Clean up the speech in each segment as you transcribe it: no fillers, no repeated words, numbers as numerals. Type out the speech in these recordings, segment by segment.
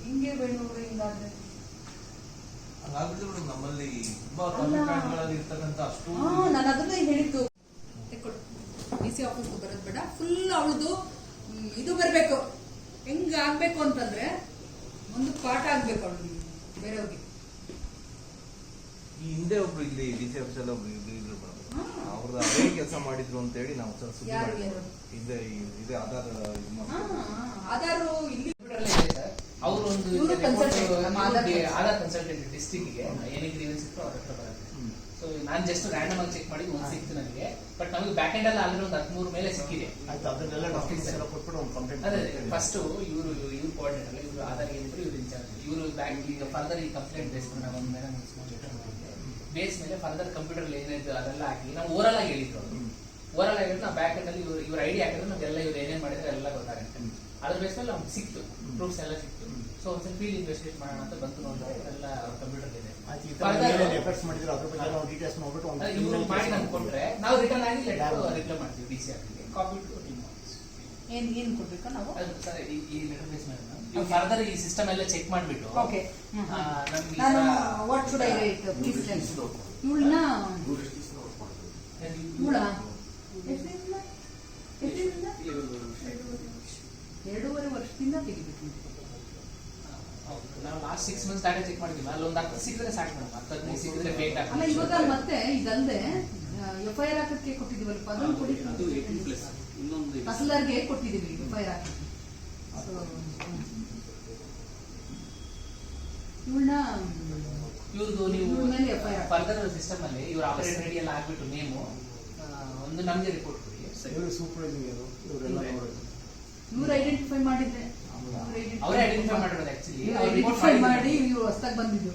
ಹಿಂಗೆ ಬೆಂಗಳೂರು ಹಿಂಗಾದ್ರೆ ನಮ್ಮಲ್ಲಿ ತುಂಬಾ ಇರ್ತಕ್ಕಂಥ ಅಷ್ಟು ನಾನು ಅದನ್ನೇ ಹೇಳಿದ್ದು. ಡಿಸಿ ಆಫೀಸ್ ಬರೋದ್ ಬೇಡ, ಫುಲ್ ಅವಳದು ಇದು ಬರ್ಬೇಕು. ಹೆಂಗ ಆಗ್ಬೇಕು ಅಂತಂದ್ರೆ ಒಂದು ಪಾಠ ಆಗ್ಬೇಕು ಅವಳಿಗೆ ಬೇರೆಯವ್ರಿಗೆ. ಈ ಹಿಂದೆ ಒಬ್ರು ಇಲ್ಲಿ ಡಿಸಿ ಆಫೀಸ್ ಎಲ್ಲ ಒಬ್ರು ಇದ್ರು, ಅವ್ರದ್ದು ಅದೇ ಕೆಲಸ ಮಾಡಿದ್ರು ಅಂತ ಹೇಳಿ ನಾವು ಇದೆ ಆಧಾರ್ ಇಲ್ಲಿ ಅವರು ಒಂದು ಆಧಾರ್ ಕನ್ಸಲ್ಟೆಂಟ್ ಡಿಸ್ಟ್ರಿಕ್ಟ್ಗೆ ಏನೇ ಗ್ರೀವೆನ್ಸ್ ಇತ್ತು ಅವ್ರ ಹತ್ರ ಬರುತ್ತೆ. ಸೊ ನಾನು ಜಸ್ಟ್ ರ್ಯಾಂಡಮ್ ಆಗಿ ಚೆಕ್ ಮಾಡಿ ಒಂದು ಸಿಕ್ತು ನನಗೆ. ಬಟ್ ನಮಗೆ ಬ್ಯಾಕ್ ಎಂಡ್ ಅಲ್ಲಿ ಆಲ್ರೆಡಿ ಒಂದು 13 ಮೇಲೆ ಸಿಕ್ಕಿದೆ. ಅದೇ ಫಸ್ಟ್ ಇವರು ಕೋಆರ್ಡಿನೇಟರ್, ಇವರು ಆಧಾರ್ ಏನಿದ್ರು ಇವ್ರು ಇನ್ಚಾರ್ಜ್, ಇವರು ಬ್ಯಾಂಕ್ ಈಗ ಫರ್ದರ್ ಈ ಕಂಪ್ಲೇಂಟ್ ಬೇಸ್ ಮಾಡಿ ನಾವು ಒಂದು ಮೇಡಮ್ ಬೇಸ್ ಮೇಲೆ ಫರ್ದರ್ ಕಂಪ್ಯೂಟರ್ ಏನಿದೆ ಅದೆಲ್ಲ ಹಾಕಿ ನಾವು ಓರಲ್ ಆಗಿ ಹೇಳಿದ್ರು. ಓರಲ್ ಆಗಿ ನಾವು ಬ್ಯಾಕ್ ಎಂಡ್ ಅಲ್ಲಿ ಇವ್ರ ಐಡಿ ಹಾಕಿದ್ರೆ ನಮ್ಗೆಲ್ಲ ಇವ್ರು ಏನೇನ್ ಮಾಡಿದ್ರೆ ಎಲ್ಲ ಗೊತ್ತಾಗುತ್ತೆ. ಅದ್ರ ಬೇಸ್ ಮೇಲೆ ನಮ್ಗೆ ಸಿಕ್ತು, ಪ್ರೂಫ್ಸ್ ಎಲ್ಲ ಸಿಕ್ತು. ಸೊ ಒಂದ್ಸಲ ಫೀಲ್ಡ್ ಇನ್ವೆಸ್ಟಿಗೇಟ್ ಮಾಡೋಣ ಅಂತ ಬಂತು. ನೋಡಿದ್ರೆ ಎಲ್ಲ ಕಂಪ್ಯೂಟರ್ ಇದೆ ಮಾಡಿ ನಮ್ಗೆ ಕೊಟ್ರೆ ನಾವು ರಿಟರ್ನ್ ಆಗಿ ರಿಪ್ಲೈ ಮಾಡ್ತೀವಿ ಡಿಸಿ ಆಫೀಸ್ಗೆ. ಕಾಪಿ ಏನ್ ಕೊಡ್ಬೇಕು ನಾವು ಈ ಲೆಟರ್ ಬೇಸ್ ಮೇಲೆ ಫರ್ದರ್ ಈ ಸಿಸ್ಟಮ್ ಎಲ್ಲ ಚೆಕ್ ಮಾಡಿಬಿಟ್ಟು ವಾಟ್ ಶುಡ್ ಐ ರೈಟ್ ಇವಳನ್ನ 2.5 ವರ್ಷದಿಂದ ತೆಗಿಬೇಕು. ನಾವು ಲಾಸ್ಟ್ 6 months ಡಾಟಾ ಚೆಕ್ ಮಾಡಿದ್ವಿ. ಅಲ್ಲಿ ಒಂದು 10 ಸಿಕ್ಕಿದ್ರೆ ಸಾಕು ಮೇಡಮ್, 10-15 ಸಿಕ್ಕಿದ್ರೆ ಬೇಕು. ಅಲ್ಲ ಇವಾಗ ಮತ್ತೆ ಇದಲ್ಲದೆ FIR ಹಾಕಕ್ಕೆ ಕೊಟ್ಟಿದೀವಲ್ಪ, ಅದನ್ನು ಕೊಡಿ. ತಹಸೀಲ್ದಾರ್ಗೆ ಕೊಟ್ಟಿದೀವಿ FIR ಹಾಕಕ್ಕೆ. ಇವ್ರದ್ದು ನೀವು ಫರ್ದರ್ ಸಿಸ್ಟಮ್ ಅಲ್ಲಿ ಇವ್ರ ಆಪರೇಟರ್ ರೆಡಿ ಎಲ್ಲ ಆಗ್ಬಿಟ್ಟು ನೇಮು ಒಂದು ನಮ್ಗೆ ರಿಪೋರ್ಟ್ ಕೊಡಿ. ಇವ್ರು ಐಡೆಂಟಿಫೈ ಮಾಡಿದ್ರೆ ಅವರೇ ಐಡೆಂಟಿಫೈ ಮಾಡಿರೋದು ಆಕ್ಚುಲಿ. ಐಡೆಂಟಿಫೈ ಮಾಡಿ ಇವ್ರು ಹೊಸದಾಗಿ ಬಂದಿದ್ದು.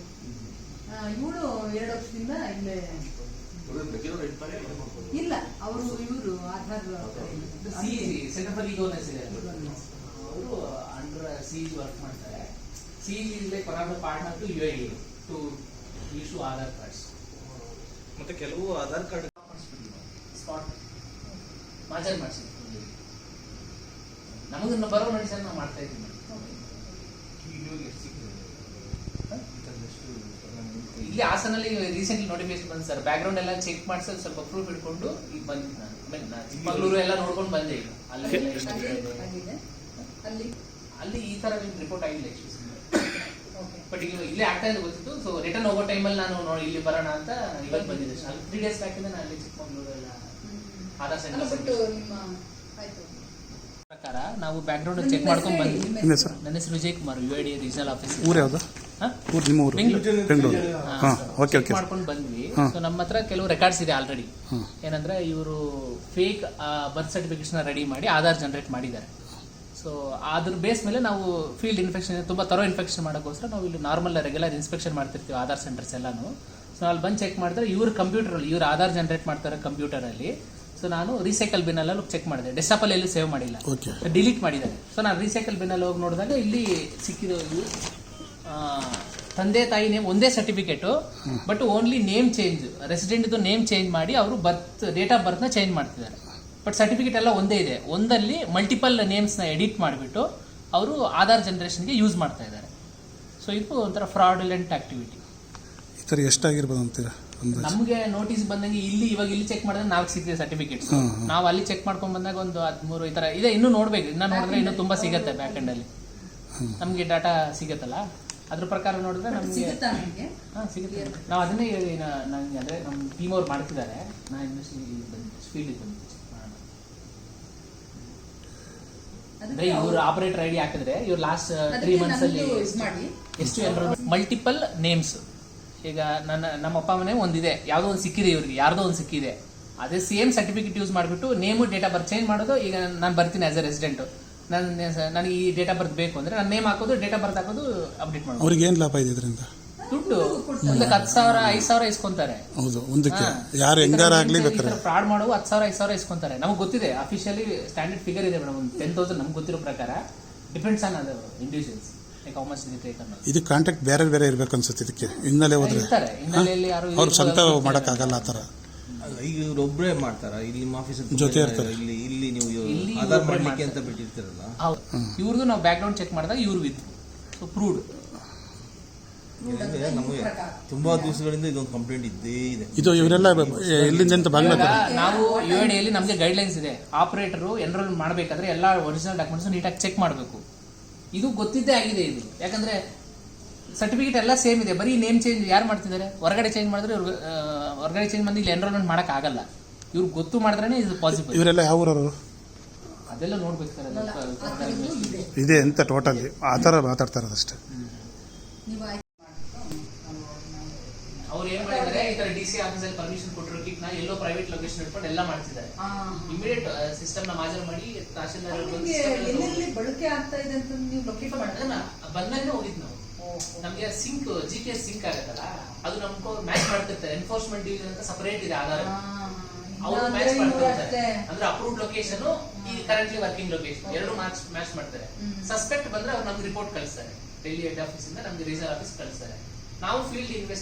ಇವಳು 2 ವರ್ಷದಿಂದ ಇಲ್ಲೇ ಇಲ್ಲ. ಇವರು ಆಧಾರ್ ಸೆಂಟರ್ ಫಾರ್ ಇ-ಗವರ್ನೆನ್ಸ್ ಇದೆ, ಅವರು ಅಂಡರ್ ಸಿಇಜಿ ವರ್ಕ್ ಮಾಡ್ತಾರೆ. CEG is like one of the partner to UID to issue Aadhaar cards. ಮತ್ತೆ ಕೆಲವು ಆಧಾರ್ ಕಾರ್ಡ್ ಸ್ಪಾಟ್ ಮಾಜರ್ ಮಾಡಿಸಿ ನಮಗನ್ನ ಬರೋ ಮೆಡಿಸನ್ ನಾವು ಮಾಡ್ತಾ ಇದ್ದೀವಿ. ಇಲ್ಲಿ ಹಾಸನಲ್ಲಿ ರೀಸೆಂಟ್ಲಿ ನೋಟಿಫಿಕೇಶನ್ ಬಂದ್ ಸರ್. ಬ್ಯಾಕ್ ಗ್ರೌಂಡ್ ಎಲ್ಲ ಚೆಕ್ ಮಾಡಿಸಿ ಸ್ವಲ್ಪ ಪ್ರೂಫ್ ಇಟ್ಕೊಂಡು ಈಗ ಬಂದಿದ್ದು ನಾನು ಚಿಕ್ಕಮಗಳೂರು ಎಲ್ಲ ನೋಡ್ಕೊಂಡು ಬಂದೆ. ಈಗ ಅಲ್ಲಿ ಈ ತರ ರಿಪೋರ್ಟ್ ಆಗಿಲ್ಲ ಬಟ್ ಈಗ ಇಲ್ಲೇ ಆಗ್ತಾ ಇದೆ ಗೊತ್ತಿತ್ತು. ಸೊ ರಿಟರ್ನ್ ಹೋಗೋ ಟೈಮಲ್ಲಿ ನಾನು ಇಲ್ಲಿ ಬರೋಣ ಅಂತ ಇವತ್ತು ಬಂದಿದ್ದೆ. 3 days ಬ್ಯಾಕ್ ಇಂದ ನಾನು ಅಲ್ಲಿ ಚಿಕ್ಕಮಗಳೂರು ಎಲ್ಲ ಆಧಾರ್ ಸೆಂಟರ್ ಪ್ರಕಾರ ನಾವು ಬ್ಯಾಕ್ ಗ್ರೌಂಡ್ ಚೆಕ್ ಮಾಡ್ಕೊಂಡು ಬಂದ್ವಿ. ನನ್ನ ಹೆಸರು Vijay Kumar, UID regional office. ಊರು ಯಾವ್ದು? ಚೆಕ್ ಮಾಡ್ಕೊಂಡು ಬಂದ್ವಿ. ಸೊ ನಮ್ಮ ಹತ್ರ ಕೆಲವು ರೆಕಾರ್ಡ್ಸ್ ಇದೆ ಆಲ್ರೆಡಿ. ಏನಂದ್ರೆ ಇವರು ಫೇಕ್ ಬರ್ತ್ ಸರ್ಟಿಫಿಕೇಟ್ಸ್ ರೆಡಿ ಮಾಡಿ ಆಧಾರ್ ಜನರೇಟ್ ಮಾಡಿದ್ದಾರೆ. ಸೊ ಅದ್ರ ಬೇಸ್ ಮೇಲೆ ನಾವು ಫೀಲ್ಡ್ ಇನ್ಫೆಕ್ಷನ್ ತುಂಬಾ ತರೋ ಇನ್ಫೆಕ್ಷನ್ ಮಾಡೋಕ್ಕೋಸ್ಕರ ನಾವು ಇಲ್ಲಿ ನಾರ್ಮಲ್ ರೆಗ್ಯುಲರ್ ಇನ್ಸ್ಪೆಕ್ಷನ್ ಮಾಡ್ತಿರ್ತೀವಿ ಆಧಾರ್ ಸೆಂಟರ್ಸ್ ಎಲ್ಲಾನು. ಸೊ ಅಲ್ಲಿ ಬಂದು ಚೆಕ್ ಮಾಡಿದ್ರೆ ಇವ್ರ ಕಂಪ್ಯೂಟರ್ ಅಲ್ಲಿ ಇವ್ರು ಆಧಾರ್ ಜನರೇಟ್ ಮಾಡ್ತಾರೆ ಕಂಪ್ಯೂಟರ್ ಅಲ್ಲಿ. ಸೊ ನಾನು ರೀಸೈಕಲ್ ಬಿನ್ ಅಲ್ಲಿ ಚೆಕ್ ಮಾಡಿದೆ, ಡೆಸ್ಕ್ಟಾಪ್ ಅಲ್ಲಿ ಎಲ್ಲೂ ಸೇವ್ ಮಾಡಿಲ್ಲ, ಡಿಲೀಟ್ ಮಾಡಿದ್ದಾರೆ. ಸೊ ನಾನು ರೀಸೈಕಲ್ ಬಿನ್ ಅಲ್ಲಿ ಹೋಗಿ ನೋಡಿದಾಗ ಇಲ್ಲಿ ಸಿಕ್ಕಿರೋ ತಂದೆ ತಾಯಿ ನೇಮ್ ಒಂದೇ certificate, but only name change, resident name change ಮಾಡಿ ಅವರು ಡೇಟ್ ಆಫ್ ಬರ್ತ್ ನ ಚೇಂಜ್ ಮಾಡ್ತಿದ್ದಾರೆ. ಬಟ್ ಸರ್ಟಿಫಿಕೇಟ್ ಎಲ್ಲ ಒಂದೇ ಇದೆ. ಒಂದಲ್ಲಿ ಮಲ್ಟಿಪಲ್ ನೇಮ್ಸ್ ನ ಎಡಿಟ್ ಮಾಡಿಬಿಟ್ಟು ಅವರು ಆಧಾರ್ ಜನರೇಷನ್ಗೆ ಯೂಸ್ ಮಾಡ್ತಾ ಇದ್ದಾರೆ. ಸೊ ಇದು ಒಂಥರ ಫ್ರಾಡುಲೆಂಟ್ ಆಕ್ಟಿವಿಟಿ. ಈ ಥರ ಎಷ್ಟಾಗಿರ್ಬೋದು ಅಂತೀರಾ? ನಮಗೆ ನೋಟಿಸ್ ಬಂದಂಗೆ ಇವಾಗ ಇಲ್ಲಿ ಚೆಕ್ ಮಾಡಿದ್ರೆ 4 ಸಿಕ್ಕಿದೆ ಸರ್ಟಿಫಿಕೇಟ್ಸ್. ನಾವು ಅಲ್ಲಿ ಚೆಕ್ ಮಾಡ್ಕೊಂಡ್ ಬಂದಾಗ ಒಂದು 13 ಈ ತರ ಇದೆ. ಇನ್ನೂ ನೋಡ್ಬೇಕು, ಇನ್ನ ನೋಡಿದ್ರೆ ಇನ್ನೂ ತುಂಬಾ ಸಿಗತ್ತೆ. ಬ್ಯಾಕ್ ಎಂಡ್ ಅಲ್ಲಿ ನಮ್ಗೆ ಡಾಟಾ ಸಿಗತ್ತಲ್ಲ, ಅದ್ರ ಪ್ರಕಾರ ನೋಡಿದ್ರೆ ನಮ್ಗೆ ಸಿಗುತ್ತೆ. ನಾವು ಅದನ್ನೇ ಹೇಳಿ ನಂಗೆ ಅಂದ್ರೆ ನಮ್ಮ ಟೀಮ್ ಅವ್ರು ಮಾಡ್ತಿದ್ದಾರೆ. ನಾನು ಫೀಲ್ಡ್ ಅಂದ್ರೆ ಇವ್ರ ಆಪರೇಟರ್ ಐಡಿ ಹಾಕಿದ್ರೆ ಇವ್ರು ಲಾಸ್ಟ್ 3 months ಅಲ್ಲಿ ಎಷ್ಟು ಎನ್ರೋಲ್ಮೆಂಟ್ ಮಲ್ಟಿಪಲ್ ನೇಮ್ಸ್. ಈಗ ನಮ್ಮ ಅಪ್ಪ ಮನೆ ಒಂದಿದೆ, ಯಾವುದೋ ಒಂದು ಸಿಕ್ಕಿದೆ, ಇವ್ರಿಗೆ ಯಾರ್ದೋ ಒಂದು ಸಿಕ್ಕಿದೆ, ಅದೇ ಸೇಮ್ ಸರ್ಟಿಫಿಕೇಟ್ ಯೂಸ್ ಮಾಡಿಬಿಟ್ಟು name date of birth change ಮಾಡೋದು. ಈಗ ನಾನು ಬರ್ತೀನಿ ಆಸ್ ಎ ರೆಸಿಡೆಂಟ್, ನನಗೆ ಈ ಡೇಟ್ ಆಫ್ ಬರ್ತ್ ಬೇಕು ಅಂದ್ರೆ ನಾನು ನೇಮ್ ಹಾಕೋದು, ಡೇಟ್ ಆಫ್ ಬರ್ತ್ ಹಾಕೋದು, ಅಪ್ಡೇಟ್ ಮಾಡೋದು. ಅವ್ರಿಗೆ ಏನು ಲಾಭ ಇದೆ ಇದರಿಂದ? ದುಡ್ಡು ಒಂದಕ್ಕೆ 10,000 5,000 ಇಸ್ಕೊಂತಾರೆ. ಹೌದು, ಒಂದಕ್ಕೆ ಯಾರು ಹೆಂಗಾರಾಗ್ಲಿ ಬೇಕಾದ್ರೆ ಫ್ರಾಡ್ ಮಾಡುವ 10,000 5,000 ಇಸ್ಕೊಂತಾರೆ. ನಮಗೆ ಗೊತ್ತಿದೆ, ಅಫಿಷಿಯಲಿ ಸ್ಟ್ಯಾಂಡರ್ಡ್ ಫಿಗರ್ ಇದೆ ಮೇಡಮ್, 10,000 ನಮ್ಗೆ ಗೊತ್ತಿರೋ ಪ್ರಕಾರ. ಡಿಪೆಂಡ್ಸ್ ಆನ್ ಅದು individuals like how much they take ಅನ್ನೋದು. ಇದು ಕಾಂಟ್ಯಾಕ್ಟ್ ಬೇರೆ ಬೇರೆ ಇರಬೇಕು ಅನ್ಸುತ್ತೆ. ಇದಕ್ಕೆ ಹಿನ್ನೆಲೆ ಹೋದ್ರೆ ಹಿನ್ನೆಲೆಯಲ್ಲಿ ಯಾರು ಅವ್ರು ಸ್ವಂತ ಮಾಡೋಕ್ಕಾಗಲ್ಲ ಆ ಥರ. ಈಗ ಇವ್ರೊಬ್ರೇ ಮಾಡ್ತಾರ ಇಲ್ಲಿ ನಿಮ್ಮ ಆಫೀಸಲ್ಲಿ ಜೊತೆ ಇರ್ತಾರೆ. ಇಲ್ಲಿ ನೀವು ಇಲ್ಲಿ ಆಧಾರ್ ಇವ್ರೊಬ್ರೇ ಮಾಡ್ಲಿಕ್ಕೆ ಅಂತ ಮಾಡ್ತಾರೆ. ಬಿಟ್ಟಿರ್ತೀರಲ್ಲ. ಇವ್ರದ್ದು ನಾವು ಬ್ಯಾಕ್ ಗ್ರೌಂಡ್ ಚೆಕ್ ಮಾಡಿದಾಗ ಇವ್ರು ಇದ್ರು. So proved. ಏನಂದ್ರೆ ನಮಗೆ ತುಂಬಾ ದಿವಸಗಳಿಂದ ಇದೊಂದು ಕಂಪ್ಲೇಂಟ್ ಇದ್ದೇ ಇದೆ. ಇದು ಇವರೆಲ್ಲ ಎಲ್ಲಿಂದ ಅಂತ ಬಾಗ್ಲಾಕೋಟ ನಾವು UID ನಮಗೆ ಗೈಡ್ಲೈನ್ಸ್ ಇದೆ. ಆಪರೇಟರ್ ಎನ್ರೋಲ್ ಮಾಡಬೇಕಾದ್ರೆ ಎಲ್ಲ ಒರಿಜಿನಲ್ ಡಾಕ್ಯುಮೆಂಟ್ಸ್ ನೀಟಾಗಿ ಚೆಕ್ ಮಾಡಬೇಕು. ಇದು ಗೊತ್ತಿದ್ದೇ ಆಗಿದೆ ಇದು. ಯಾಕಂದ್ರೆ ಸರ್ಟಿಫಿಕೇಟ್ ಎಲ್ಲ ಸೇಮ್ ಇದೆ, ಬರೀ ನೇಮ್ ಚೇಂಜ್ ಯಾರು ಮಾಡ್ತಿದ್ದಾರೆ? ಹೊರಗಡೆ ಚೇಂಜ್ ಮಾಡಿದ್ರೆ ಇವ್ರು ಹೊರಗಡೆ ಚೇಂಜ್ ಬಂದು ಇಲ್ಲಿ ಎನ್ರೋಲ್ಮೆಂಟ್ ಮಾಡಕ್ ಆಗಲ್ಲ. ಇವ್ರಿಗೆ ಗೊತ್ತು ಮಾಡಿದ್ರೆ ಇದು ಪಾಸಿಬಲ್. ಇವರೆಲ್ಲ ಯಾವ ಊರವರು ಅದೆಲ್ಲ ನೋಡ್ಬೇಕು ಸರ್. ಇದೆ ಅಂತ ಟೋಟಲಿ ಆ ಥರ ಮಾತಾಡ್ತಾರೆ ಅಷ್ಟೇ. ನೀವು ಆಯ್ತು ಅವ್ರು ಏನ್ ಮಾಡಿದ್ದಾರೆ, ಈ ತರ DC ಆಫೀಸಲ್ಲಿ ಪರ್ಮಿಷನ್ ಕೊಟ್ಟಿರೋ ಕಿಟ್ನ ಎಲ್ಲೋ ಪ್ರೈವೇಟ್ ಲೊಕೇಶನ್ ಇಟ್ಕೊಂಡು ಎಲ್ಲ ಮಾಡ್ತಿದ್ದಾರೆ. ಇಮಿಡಿಯೇಟ್ ಸಿಸ್ಟಮ್ ನ ಮಾಜರ್ ಮಾಡಿ ತಹಶೀಲ್ದಾರ್ ನಿಮ್ಗೆ ಎಲ್ಲೆಲ್ಲಿ ಬಳಕೆ ಆಗ್ತಾ ಇದೆ ಅಂತ ನೀವು ಲೊಕೇಟ್ ಮಾಡಿದ್ರೆ ಬಂದಾಗಲೇ ಹೋಗಿದ್ ನಾವು. ನಮ್ಗೆ ಸಿಂಕ್ GPS ಸಿಂಕ್ ಆಗತ್ತಲ್ಲ, ಅದು ನಮ್ಗೆ ಮ್ಯಾಚ್ ಮಾಡ್ತಿರ್ತಾರೆ. ಎನ್ಫೋರ್ಸ್ಮೆಂಟ್ ಡಿವಿಷನ್ ಅಂತ ಸಪರೇಟ್ ಇದೆ ಆಧಾರ. ಅವರು ಮ್ಯಾಚ್ ಮಾಡ್ತಿರ್ತಾರೆ. ಅಂದ್ರೆ ಅಪ್ರೂವ್ಡ್ ಲೊಕೇಶನ್ ಈ ಕರೆಂಟ್ಲಿ ವರ್ಕಿಂಗ್ ಲೊಕೇಶನ್ ಎರಡು ಮ್ಯಾಚ್ ಮಾಡ್ತಾರೆ. ಸಸ್ಪೆಕ್ಟ್ ಬಂದ್ರೆ ಅವ್ರು ನಮ್ಗೆ ರಿಪೋರ್ಟ್ ಕಳಿಸ್ತಾರೆ. ಡೆಲ್ಲಿ ಹೆಡ್ ಆಫೀಸ್ ಇಂದ ನಮ್ಗೆ ರೀಜನಲ್ ಆಫೀಸ್ ಕಳಿಸ್ತಾರೆ. ನಾವು ಫೀಲ್ಡ್ ಇನ್ವೆಸ್ಟ್